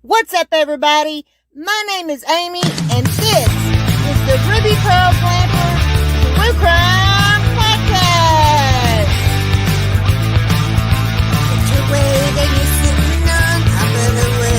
What's up, everybody? My name is Amy, and this is the Ruby Pearl Glamper True Crime Podcast. Put your way that you're sitting on top of the world.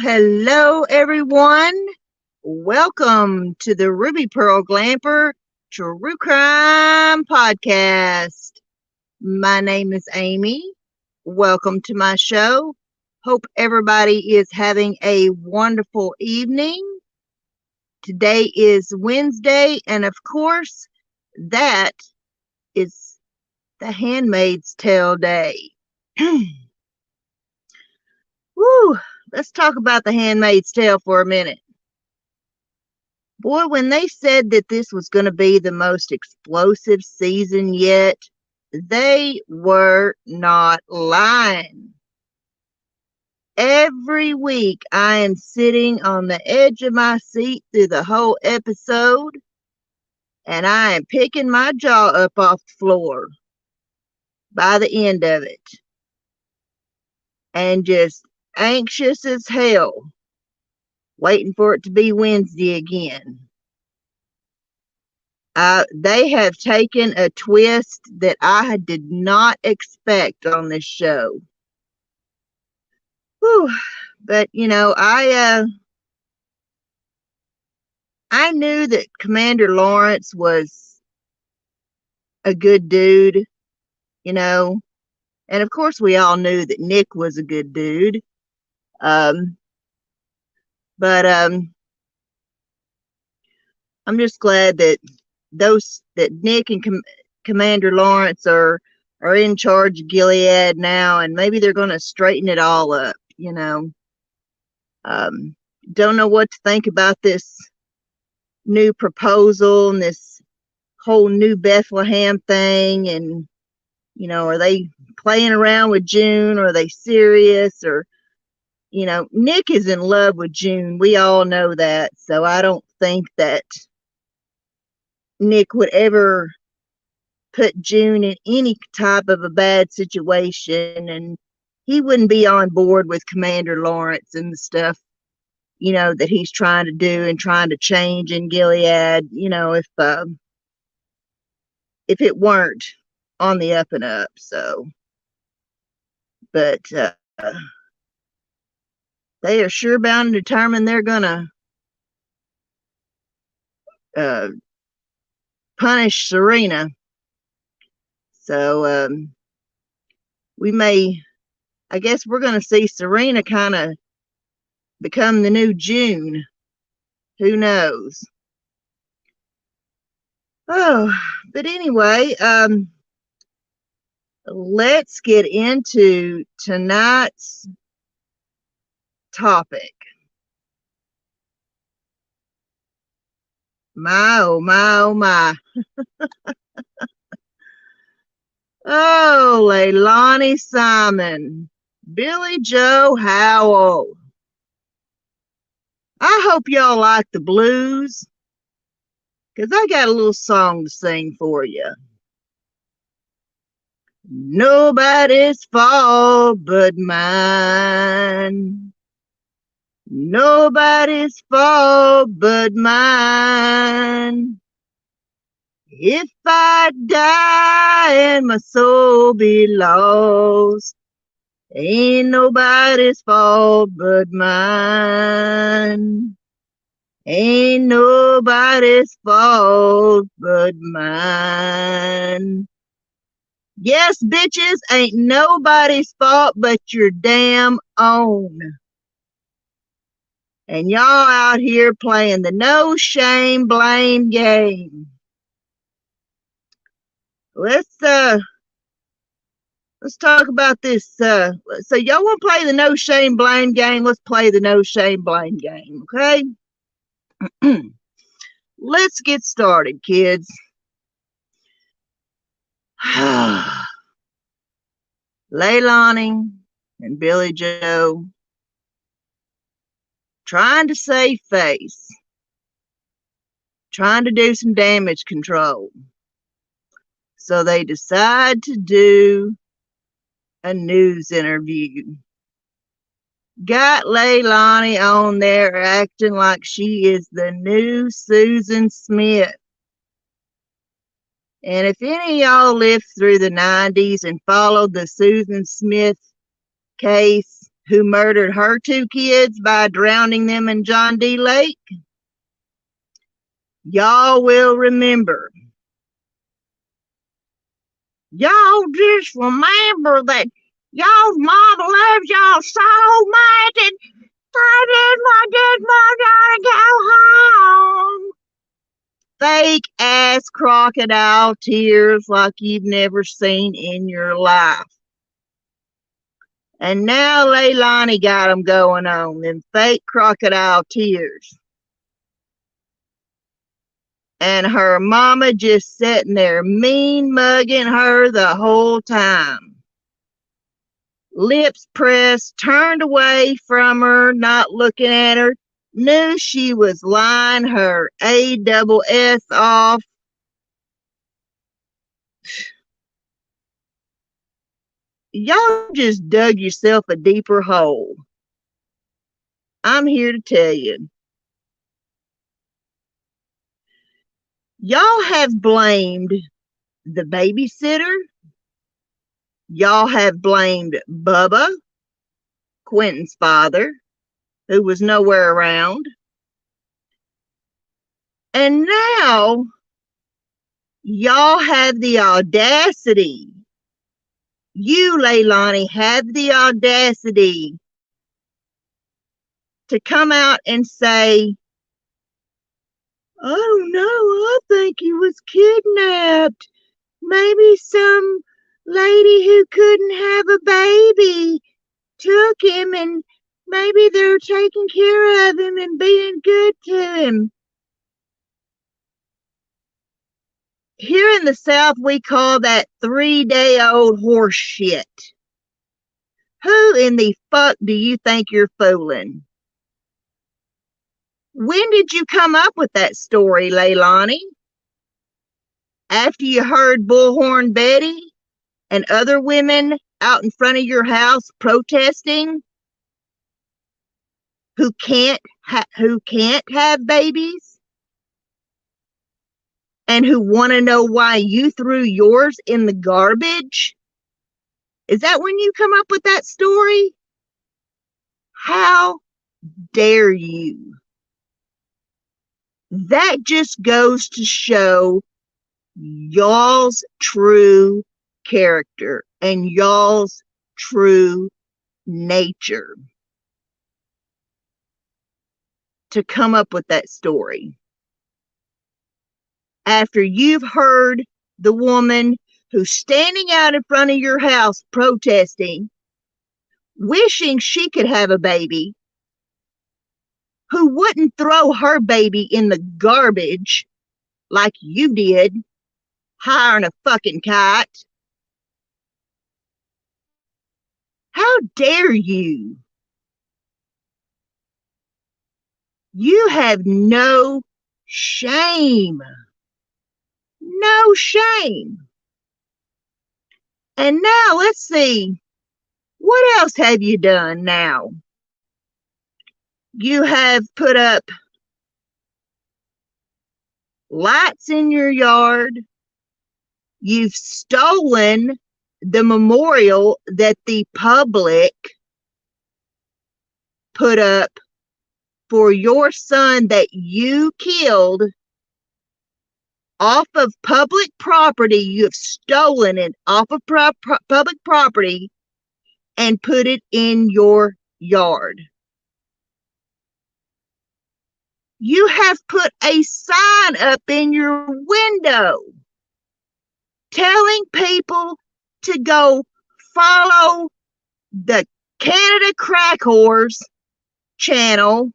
Hello, everyone. Welcome to the Ruby Pearl Glamper True Crime Podcast. My name is Amy. Welcome to my show. Hope everybody is having a wonderful evening. Today is Wednesday, and of course, that is the Handmaid's Tale Day. Woo! Let's talk about the Handmaid's Tale for a minute. Boy, when they said that this was going to be the most explosive season yet, they were not lying. Every week I am sitting on the edge of my seat through the whole episode, and I am picking my jaw up off the floor by the end of it, and just anxious as hell, waiting for it to be Wednesday again. They have taken a twist that I did not expect on this show. Whew. But I knew that Commander Lawrence was a good dude, and of course we all knew that Nick was a good dude. But I'm just glad that Nick and Commander Lawrence are in charge of Gilead now, and maybe they're going to straighten it all up. Don't know what to think about this new proposal and this whole new Bethlehem thing, and are they playing around with June, or are they serious? Or Nick is in love with June. We all know that. So I don't think that Nick would ever put June in any type of a bad situation. And he wouldn't be on board with Commander Lawrence and the stuff, that he's trying to do and trying to change in Gilead, if it weren't on the up and up. So, but, they are sure bound and determined they're going to punish Serena. So I guess we're going to see Serena kind of become the new June. Who knows? Oh, but anyway, let's get into tonight's topic. My, oh my, oh my. Oh, Leilani Simon, Billie Joe Howell. I hope y'all like the blues, because I got a little song to sing for you. Nobody's fault but mine. Nobody's fault but mine. If I die and my soul be lost, ain't nobody's fault but mine. Ain't nobody's fault but mine. Yes, bitches, ain't nobody's fault but your damn own. And y'all out here playing the no shame blame game. Let's talk about this. So y'all want to play the no shame blame game? Let's play the no shame blame game, okay? Let's get started, kids. Leilani and Billie Joe trying to save face, trying to do some damage control. So they decide to do a news interview. Got Leilani on there acting like she is the new Susan Smith. And if any of y'all lived through the 90s and followed the Susan Smith case, who murdered her 2 kids by drowning them in John D. Lake, y'all will remember. Y'all just remember that y'all's mama loves y'all so much and I just want y'all to go home. Fake ass crocodile tears like you've never seen in your life. And now Leilani got them going on, them fake crocodile tears. And her mama just sitting there mean mugging her the whole time. Lips pressed, turned away from her, not looking at her. Knew she was lying her ASS off. Y'all just dug yourself a deeper hole. I'm here to tell you. Y'all have blamed the babysitter. Y'all have blamed Bubba, Quinton's father, who was nowhere around. And now y'all have the audacity. You, Leilani, have the audacity to come out and say, I don't know, I think he was kidnapped. Maybe some lady who couldn't have a baby took him and maybe they're taking care of him and being good to him. Here in the South, we call that 3-day-old horse shit. Who in the fuck do you think you're fooling? When did you come up with that story, Leilani? After you heard Bullhorn Betty and other women out in front of your house protesting who can't have babies and who want to know why you threw yours in the garbage? Is that when you come up with that story? How dare you? That just goes to show y'all's true character and y'all's true nature to come up with that story. After you've heard the woman who's standing out in front of your house protesting, wishing she could have a baby, who wouldn't throw her baby in the garbage like you did, hiring a fucking kite. How dare you? You have no shame. No shame. And now let's see, what else have you done now? You have put up lights in your yard. You've stolen the memorial that the public put up for your son that you killed off of public property. You have stolen it off of public property and put it in your yard. You have put a sign up in your window telling people to go follow the Canada Crack Whores channel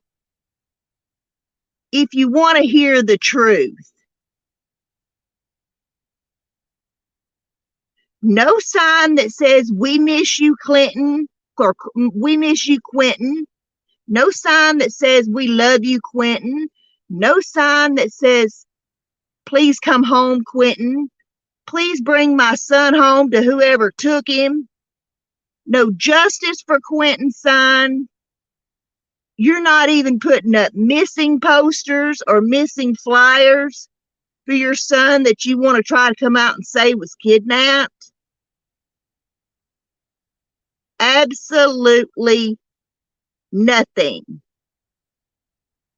if you want to hear the truth. No sign that says we miss you, Clinton, or we miss you, Quinton. No sign that says we love you, Quinton. No sign that says please come home, Quinton. Please bring my son home to whoever took him. No justice for Quinton sign. You're not even putting up missing posters or missing flyers for your son that you want to try to come out and say was kidnapped. Absolutely nothing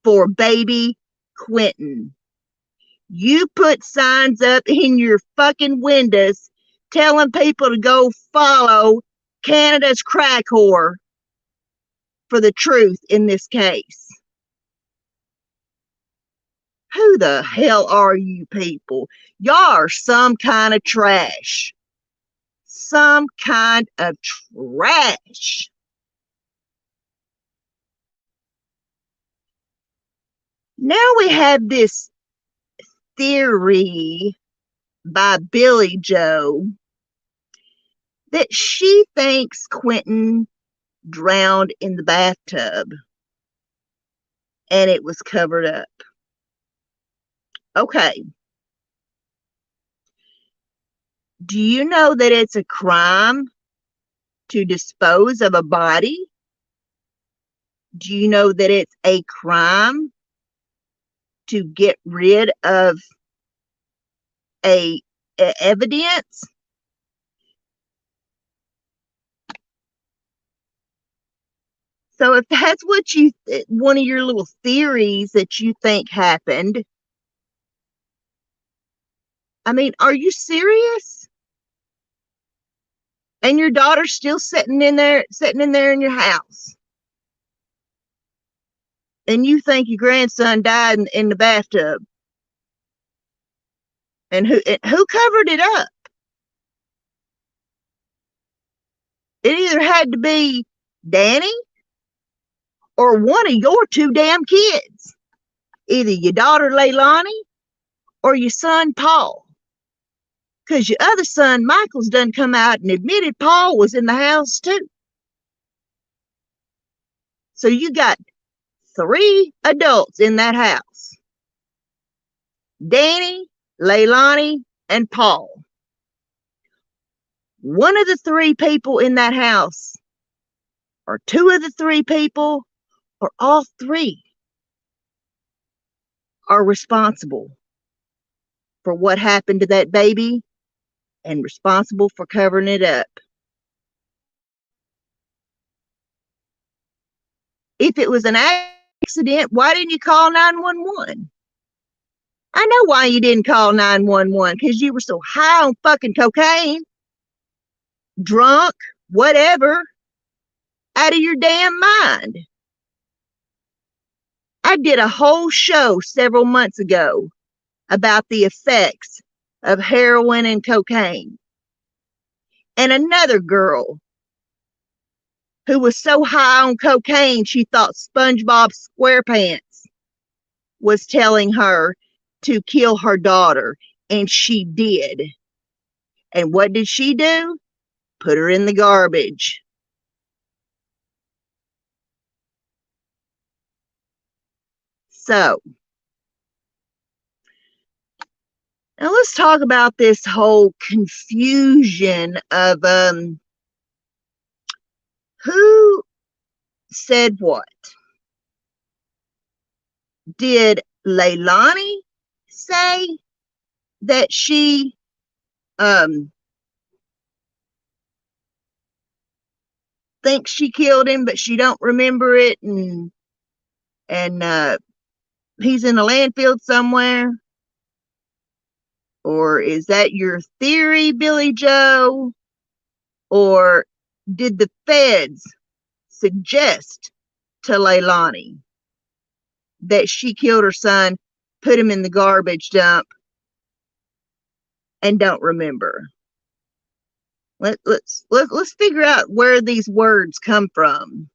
for baby Quinton. You put signs up in your fucking windows telling people to go follow Canada's crack whore for the truth in this case. Who the hell are you people? Y'all are some kind of trash. Some kind of trash. Now we have this theory by Billie Joe that she thinks Quinton drowned in the bathtub and it was covered up. Okay. Do you know that it's a crime to dispose of a body? Do you know that it's a crime to get rid of a evidence? So if that's what you, one of your little theories that you think happened, I mean, are you serious? And your daughter's still sitting in there in your house. And you think your grandson died in the bathtub. And who covered it up? It either had to be Danny or one of your two damn kids. Either your daughter Leilani or your son Paul. Because your other son Michael's done come out and admitted Paul was in the house too. So you got 3 adults in that house. Danny, Leilani, and Paul. One of the 3 people in that house, or 2 of the 3 people, or all 3 are responsible for what happened to that baby and responsible for covering it up. If it was an accident, why didn't you call 911? I know why you didn't call 911, because you were so high on fucking cocaine, drunk, whatever, out of your damn mind. I did a whole show several months ago about the effects of heroin and cocaine. And another girl who was so high on cocaine she thought SpongeBob SquarePants was telling her to kill her daughter, and she did. And what did she do? Put her in the garbage. So, now let's talk about this whole confusion of who said what. Did Leilani say that she um thinks she killed him, but she don't remember it, and he's in a landfill somewhere? Or is that your theory, Billy Joe? Or did the feds suggest to Leilani that she killed her son, put him in the garbage dump, and don't remember? Let's figure out where these words come from.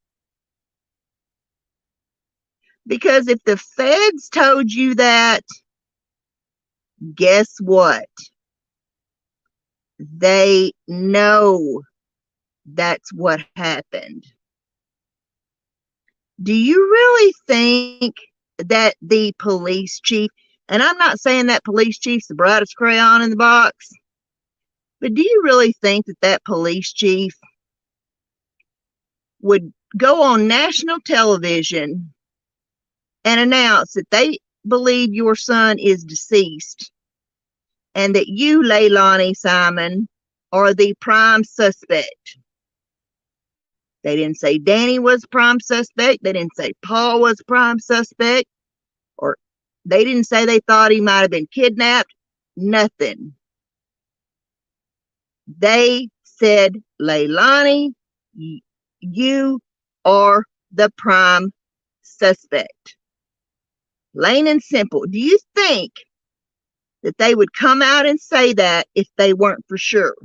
Because if the feds told you that, guess what? They know that's what happened. Do you really think that the police chief, and I'm not saying that police chief's the brightest crayon in the box, but do you really think that that police chief would go on national television and announce that they believe your son is deceased and that you, Leilani Simon, are the prime suspect? They didn't say Danny was prime suspect. They didn't say Paul was prime suspect. Or they didn't say they thought he might have been kidnapped. Nothing. They said, Leilani, you are the prime suspect. Plain and simple. Do you think that they would come out and say that if they weren't for sure?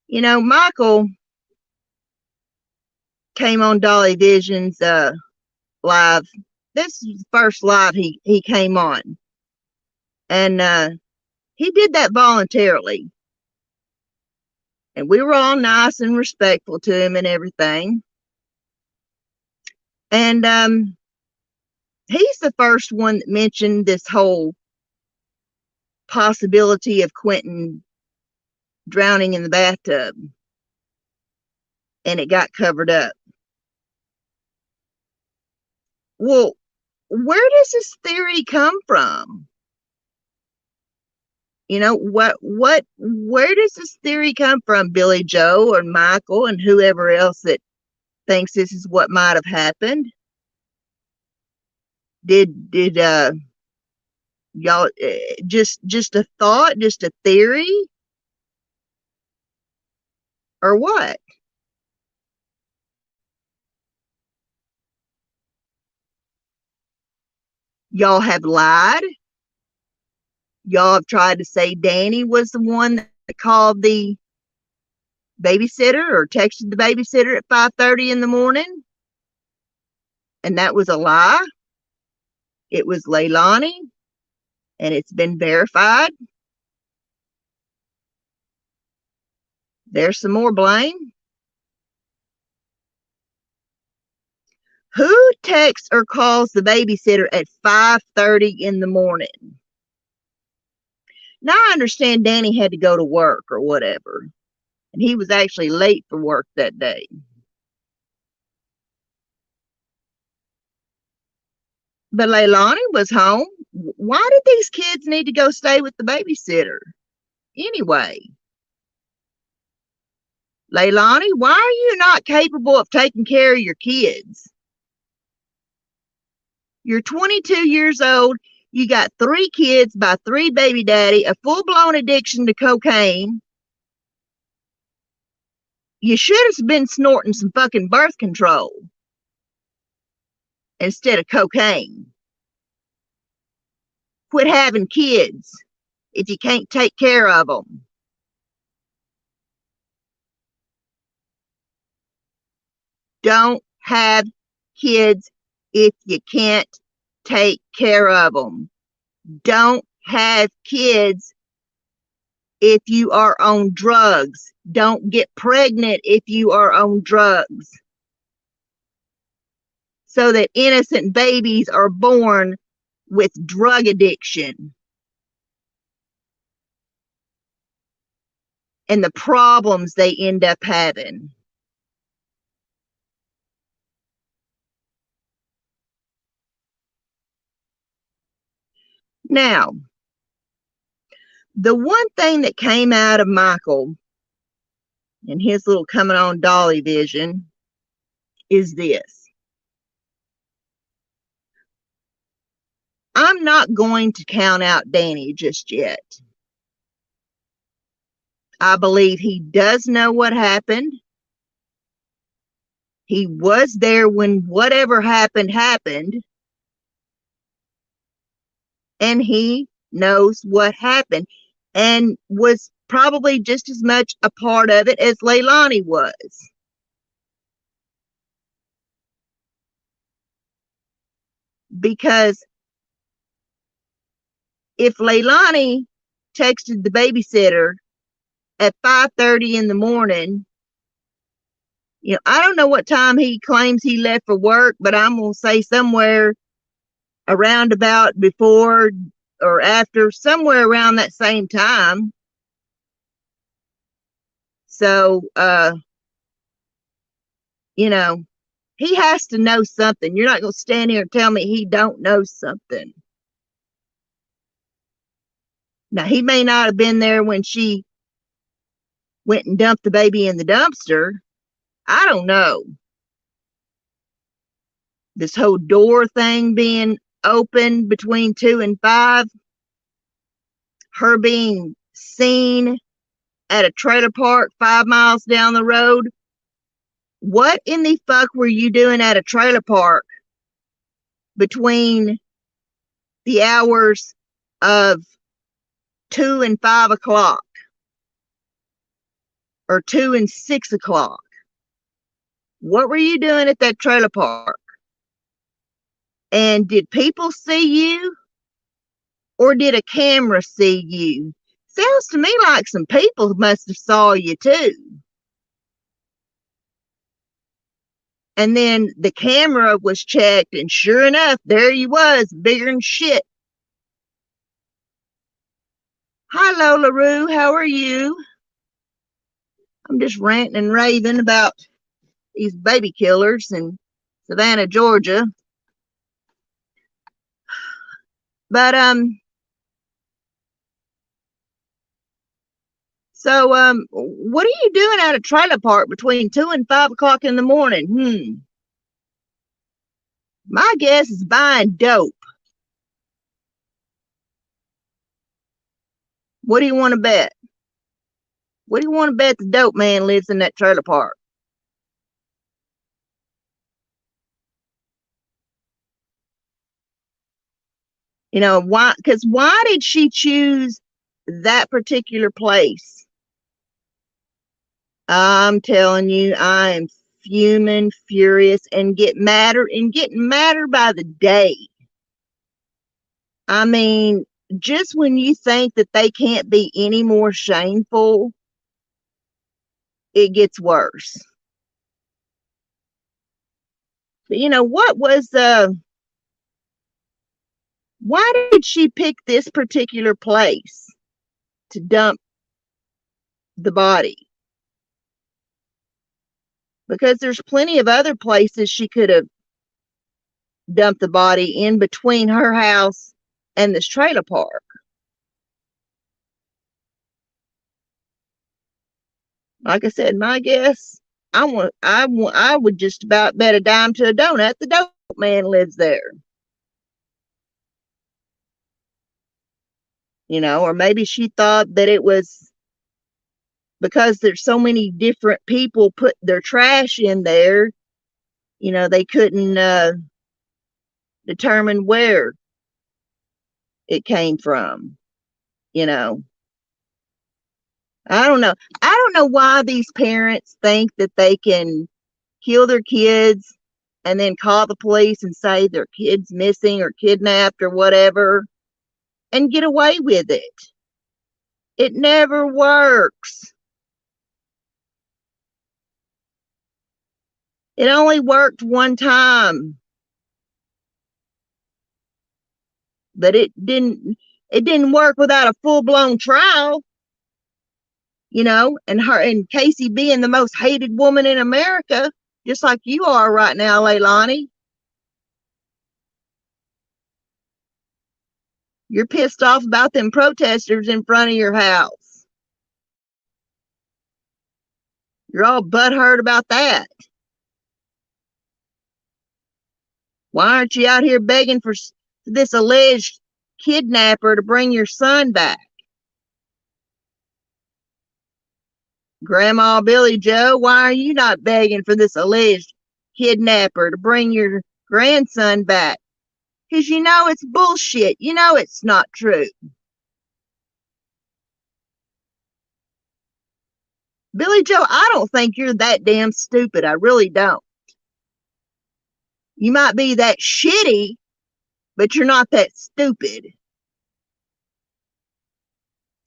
You know, Michael came on Dolly Vision's live. This is the first live he came on. And he did that voluntarily. And we were all nice and respectful to him and everything. And he's the first one that mentioned this whole possibility of Quinton drowning in the bathtub. And it got covered up. Well, where does this theory come from? You know, where does this theory come from, Billy Joe or Michael and whoever else that thinks this is what might have happened? Did y'all just a thought, just a theory, or what? Y'all have lied. Y'all have tried to say Danny was the one that called the babysitter or texted the babysitter at 5:30 in the morning, and that was a lie. It was Leilani, and it's been verified. There's some more blame. Who texts or calls the babysitter at 5:30 in the morning? Now I understand Danny had to go to work or whatever, and he was actually late for work that day. But Leilani was home. Why did these kids need to go stay with the babysitter anyway? Leilani, why are you not capable of taking care of your kids? You're 22 years old. You got 3 kids by 3 baby daddy, a full-blown addiction to cocaine. You should have been snorting some fucking birth control instead of cocaine. Quit having kids if you can't take care of them. Don't have kids if you can't take care of them. Don't have kids if you are on drugs. Don't get pregnant if you are on drugs. So that innocent babies are born with drug addiction and the problems they end up having. Now, the one thing that came out of Michael and his little coming on Dolly vision is this. I'm not going to count out Danny just yet. I believe he does know what happened. He was there when whatever happened happened. And he knows what happened and was probably just as much a part of it as Leilani was. Because if Leilani texted the babysitter at 5:30 in the morning, I don't know what time he claims he left for work, but I'm going to say somewhere around about before or after, somewhere around that same time. So, he has to know something. You're not going to stand here and tell me he don't know something. Now, he may not have been there when she went and dumped the baby in the dumpster. I don't know. This whole door thing being open between 2 and 5, her being seen at a trailer park 5 miles down the road. What in the fuck were you doing at a trailer park between the hours of 2 and 5 o'clock or 2 and 6 o'clock? What were you doing at that trailer park? And did people see you or did a camera see you? Sounds to me like some people must have saw you too. And then the camera was checked, and sure enough, there you was, bigger than shit. Hi, Lola Roo, how are you? I'm just ranting and raving about these baby killers in Savannah, Georgia. But so what are you doing at a trailer park between 2 and 5 o'clock in the morning? My guess is buying dope. What do you want to bet? What do you want to bet the dope man lives in that trailer park? Why? Because why did she choose that particular place? I'm telling you, I am fuming, furious, and getting madder by the day. I mean, just when you think that they can't be any more shameful, it gets worse. But what was why did she pick this particular place to dump the body? Because there's plenty of other places she could have dumped the body in between her house and this trailer park. Like I said, my guess, I would just about bet a dime to a donut the dope man lives there. Or maybe she thought that it was because there's so many different people put their trash in there, they couldn't determine where it came from. I don't know. I don't know why these parents think that they can kill their kids and then call the police and say their kid's missing or kidnapped or whatever and get away with it. It never works. It only worked one time. But it didn't work without a full-blown trial. And Casey being the most hated woman in America, just like you are right now, Leilani. You're pissed off about them protesters in front of your house. You're all butthurt about that. Why aren't you out here begging for this alleged kidnapper to bring your son back? Grandma Billie Joe, why are you not begging for this alleged kidnapper to bring your grandson back? Because you know it's bullshit. You know it's not true. Billie Joe, I don't think you're that damn stupid. I really don't. You might be that shitty, but you're not that stupid.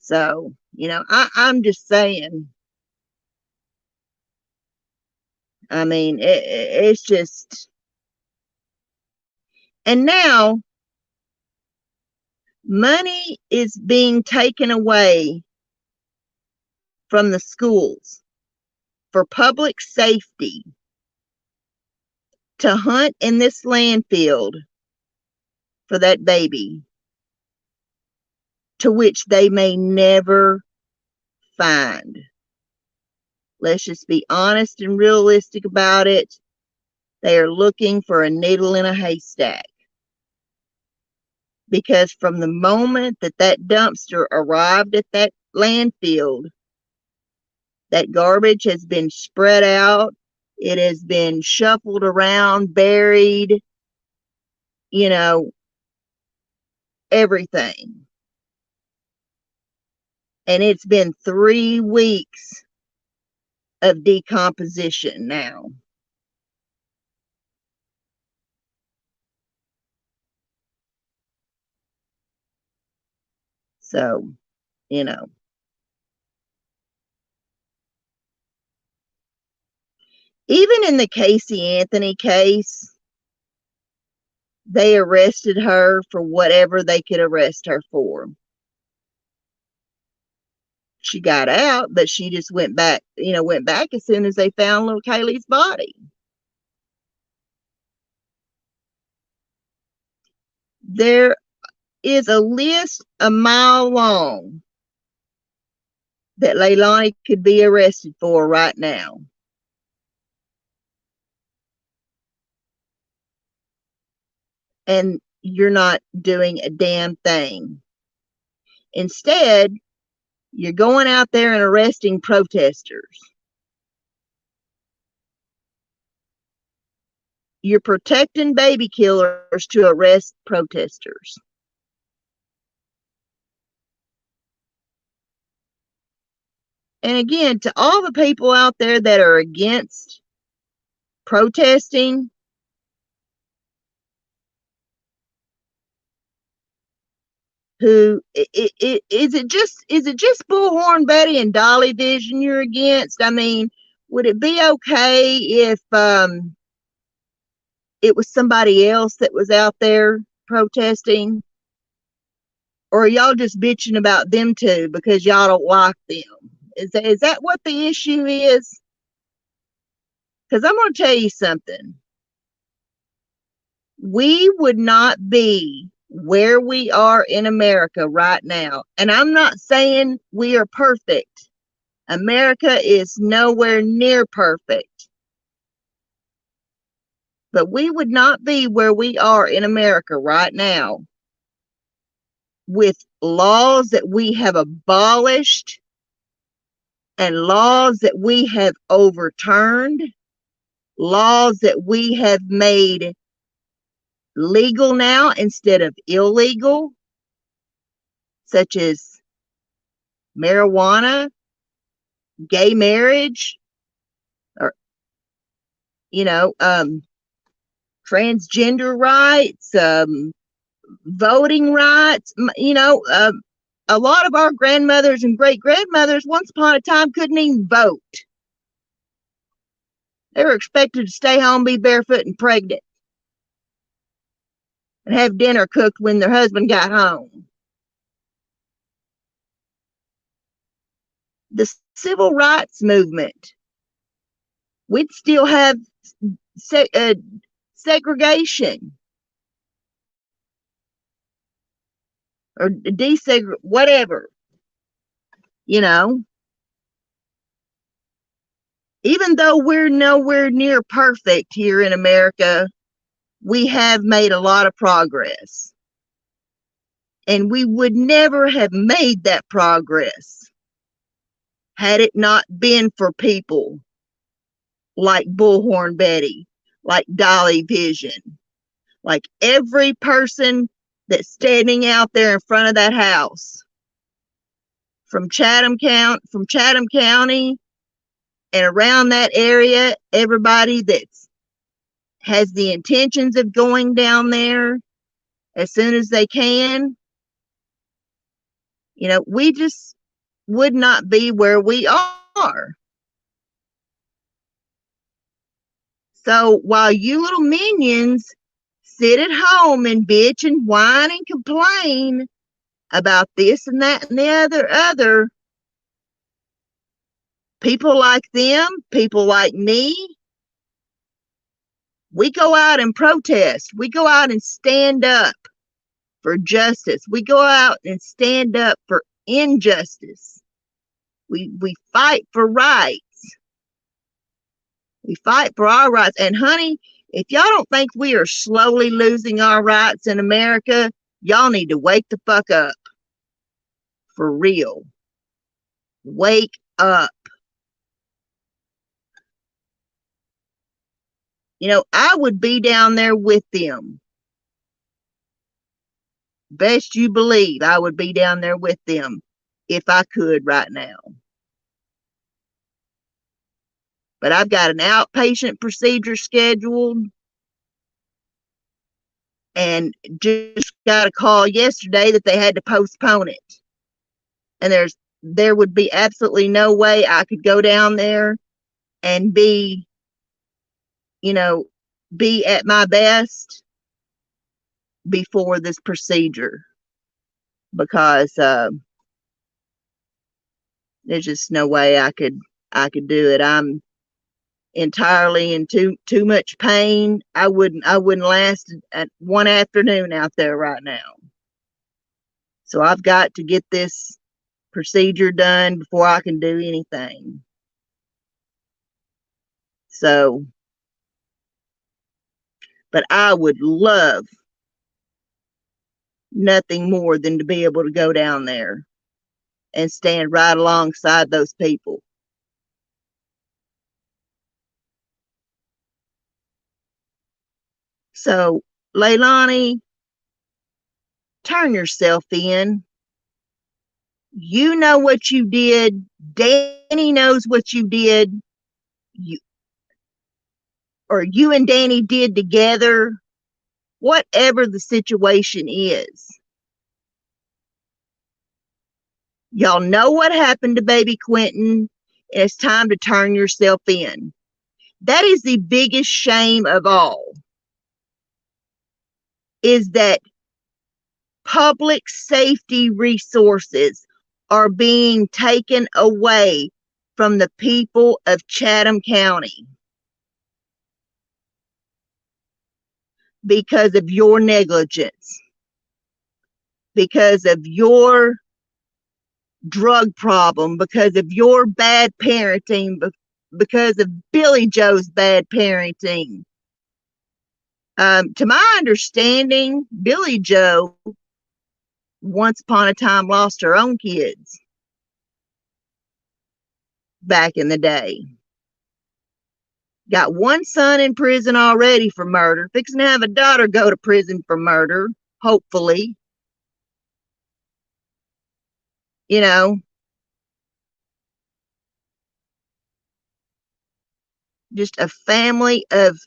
So, I'm just saying. I mean, it's just. And now, money is being taken away from the schools for public safety to hunt in this landfill for that baby, to which they may never find. Let's just be honest and realistic about it. They are looking for a needle in a haystack. Because from the moment that dumpster arrived at that landfill, that garbage has been spread out. It has been shuffled around, buried, everything. And it's been 3 weeks of decomposition now. So, even in the Casey Anthony case, they arrested her for whatever they could arrest her for. She got out, but she just went back as soon as they found little Kaylee's body. There is a list a mile long that Leilani could be arrested for right now. And you're not doing a damn thing. Instead, you're going out there and arresting protesters. You're protecting baby killers to arrest protesters. And again, to all the people out there that are against protesting, is it just Bullhorn Betty and Dolly Vision you're against? I mean, would it be okay if it was somebody else that was out there protesting? Or are y'all just bitching about them too because y'all don't like them? Is that what the issue is? Because I'm going to tell you something. We would not be where we are in America right now. And I'm not saying we are perfect. America is nowhere near perfect. But we would not be where we are in America right now with laws that we have abolished and laws that we have overturned, laws that we have made legal now instead of illegal, such as marijuana, gay marriage, or transgender rights, voting rights. A lot of our grandmothers and great grandmothers once upon a time couldn't even vote. They were expected to stay home, be barefoot and pregnant, and have dinner cooked when their husband got home. The civil rights movement, we'd still have segregation. or desegregate, whatever, you know. Even though we're nowhere near perfect here in America, we have made a lot of progress. And we would never have made that progress had it not been for people like Bullhorn Betty, like Dolly Vision, like every person that's standing out there in front of that house from Chatham County and around that area, everybody that has the intentions of going down there as soon as they can. You know, we just would not be where we are. So while you little minions sit at home and bitch and whine and complain about this and that and the other, people like them, people like me, we go out and protest. We go out and stand up for justice. We go out and stand up for injustice. We fight for rights. We fight for our rights. And honey, if y'all don't think we are slowly losing our rights in America, y'all need to wake the fuck up. For real. Wake up. You know, I would be down there with them. Best you believe I would be down there with them if I could right now. But I've got an outpatient procedure scheduled and just got a call yesterday that they had to postpone it. And there would be absolutely no way I could go down there and be, you know, be at my best before this procedure, because there's just no way I could do it. I'm entirely in too much pain. I wouldn't last one afternoon out there right now. So I've got to get this procedure done before I can do anything. So, but I would love nothing more than to be able to go down there and stand right alongside those people. So, Leilani, turn yourself in. You know what you did. Danny knows what you did. You, or you and Danny did together. Whatever the situation is. Y'all know what happened to baby Quinton. It's time to turn yourself in. That is the biggest shame of all, is that public safety resources are being taken away from the people of Chatham County because of your negligence, because of your drug problem, because of your bad parenting, because of Billie Joe's bad parenting. To my understanding, Billie Joe once upon a time lost her own kids back in the day. Got one son in prison already for murder, fixing to have a daughter go to prison for murder, hopefully. You know, just a family of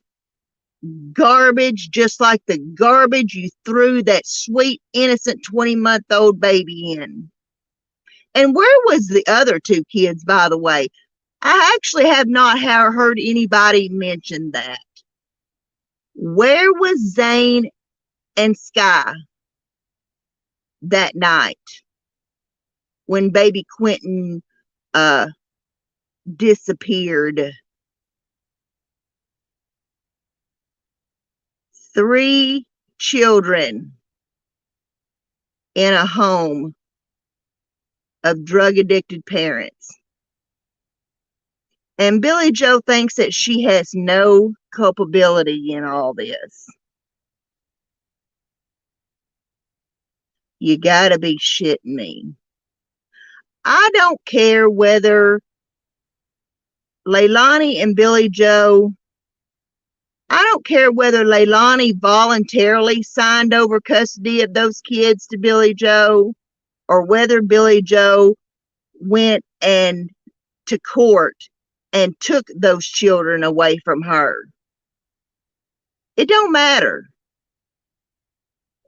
garbage, just like the garbage you threw that sweet, innocent 20-month-old baby in. And where was the other two kids, by the way? I actually have not heard anybody mention that. Where was Zane and Sky that night when baby Quinton disappeared? 3 children in a home of drug addicted parents. And Billie Joe thinks that she has no culpability in all this. You gotta be shitting me. I don't care whether Leilani and Billie Joe, I don't care whether Leilani voluntarily signed over custody of those kids to Billie Joe or whether Billie Joe went and to court and took those children away from her. It don't matter.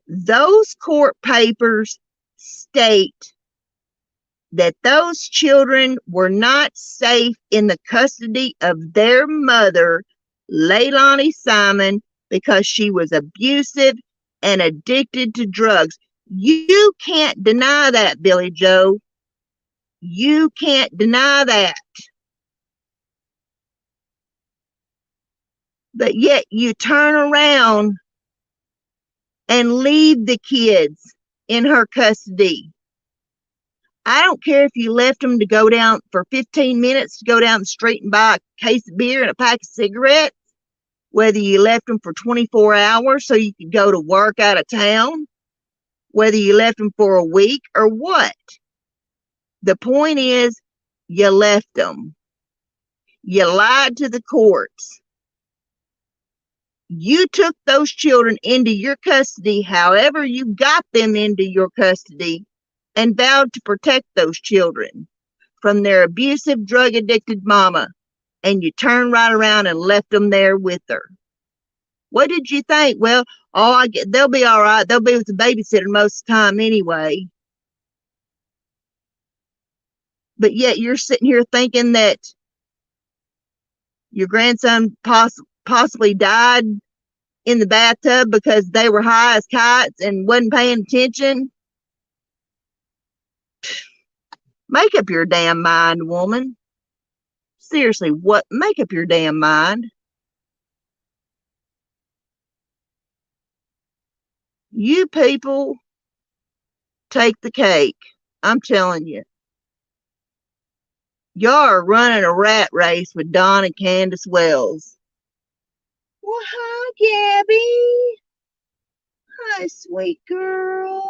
Those court papers state that those children were not safe in the custody of their mother, Leilani Simon, because she was abusive and addicted to drugs. You can't deny that, Billie Joe. You can't deny that. But yet you turn around and leave the kids in her custody. I don't care if you left them to go down for 15 minutes to go down the street and buy a case of beer and a pack of cigarettes, whether you left them for 24 hours so you could go to work out of town, whether you left them for a week or what. The point is, you left them. You lied to the courts. You took those children into your custody, however you got them into your custody, and vowed to protect those children from their abusive, drug-addicted mama, and you turned right around and left them there with her. What did you think? Well, they'll be all right. They'll be with the babysitter most of the time anyway. But yet you're sitting here thinking that your grandson possibly died in the bathtub because they were high as kites and wasn't paying attention. Make up your damn mind, woman. Seriously, make up your damn mind. You people take the cake. I'm telling you. Y'all are running a rat race with Don and Candace Wells. Well, hi, Gabby. Hi, sweet girl.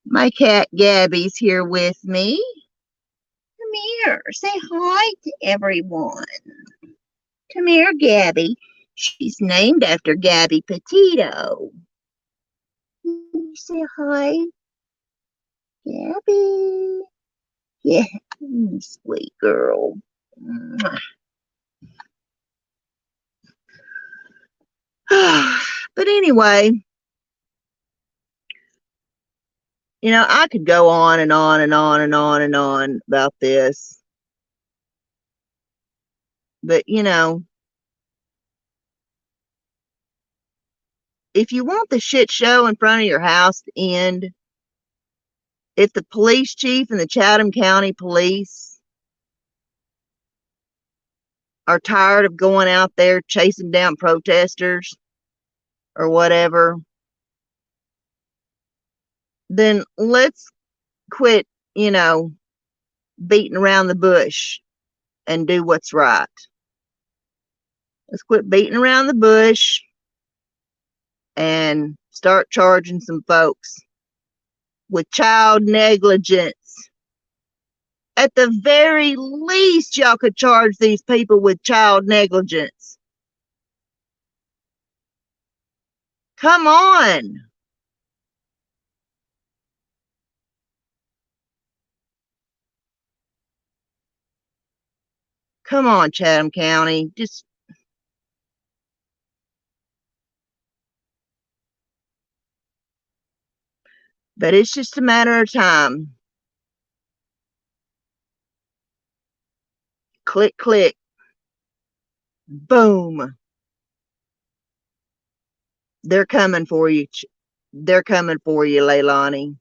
My cat Gabby's here with me. Come here. Say hi to everyone. Come here, Gabby. She's named after Gabby Petito. Say hi, Gabby. Yeah, sweet girl. But anyway, I could go on and on and on and on and on about this. But, if you want the shit show in front of your house to end, if the police chief and the Chatham County Police are tired of going out there chasing down protesters or whatever, then let's quit, beating around the bush and do what's right. Let's quit beating around the bush and start charging some folks with child negligence. At the very least, y'all could charge these people with child negligence. Come on. Come on, Chatham County. But it's just a matter of time. Click, click. Boom. They're coming for you. They're coming for you, Leilani.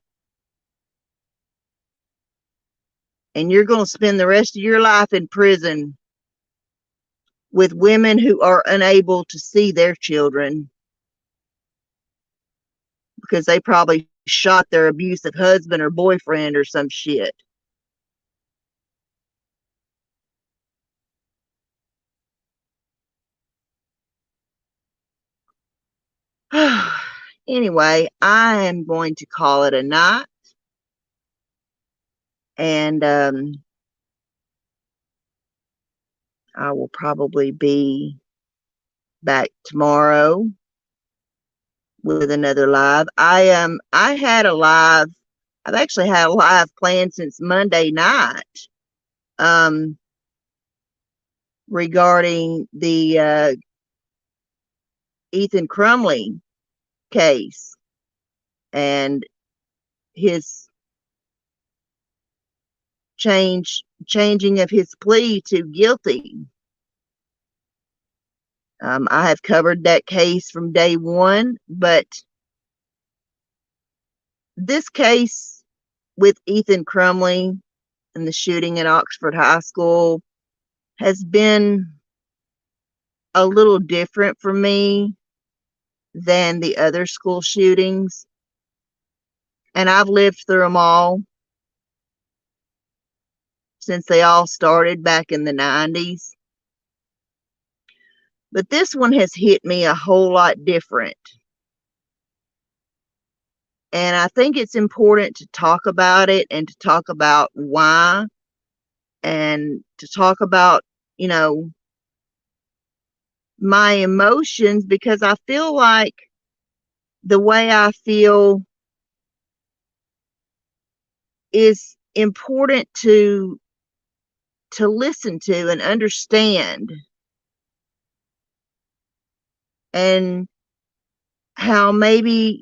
And you're going to spend the rest of your life in prison with women who are unable to see their children because they probably shot their abusive husband or boyfriend or some shit. Anyway, I am going to call it a night. And I will probably be back tomorrow with another live. I had a live. I've actually had a live planned since Monday night. Um, Regarding the Ethan Crumley case and his changing of his plea to guilty. I have covered that case from day one, but this case with Ethan Crumley and the shooting at Oxford High School has been a little different for me than the other school shootings. And I've lived through them all since they all started back in the 90s. But this one has hit me a whole lot different. And I think it's important to talk about it and to talk about why and to talk about, my emotions, because I feel like the way I feel is important to listen to and understand, and how maybe,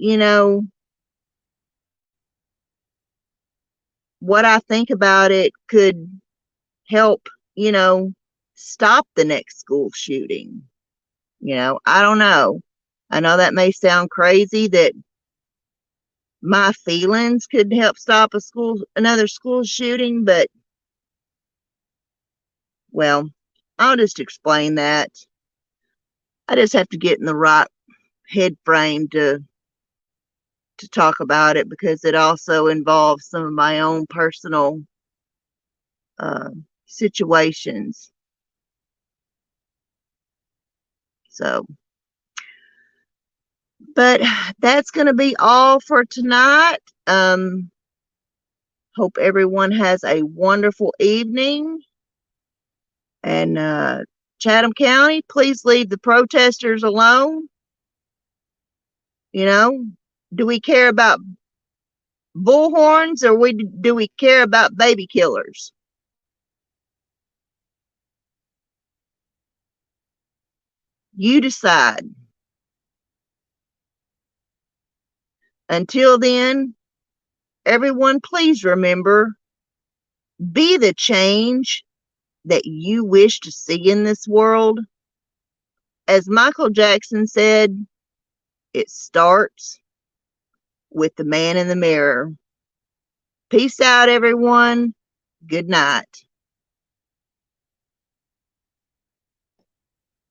what I think about it could help, stop the next school shooting. I don't know. I know that may sound crazy, that my feelings could help stop another school shooting, but well, I'll just explain that. I just have to get in the right head frame to talk about it, because it also involves some of my own personal uh, situations. So, but that's going to be all for tonight. Hope everyone has a wonderful evening. And Chatham County, please leave the protesters alone. Do we care about bullhorns, or do we care about baby killers? You decide. Until then, everyone, please remember, be the change that you wish to see in this world. As Michael Jackson said, it starts with the man in the mirror. Peace out, everyone. Good night.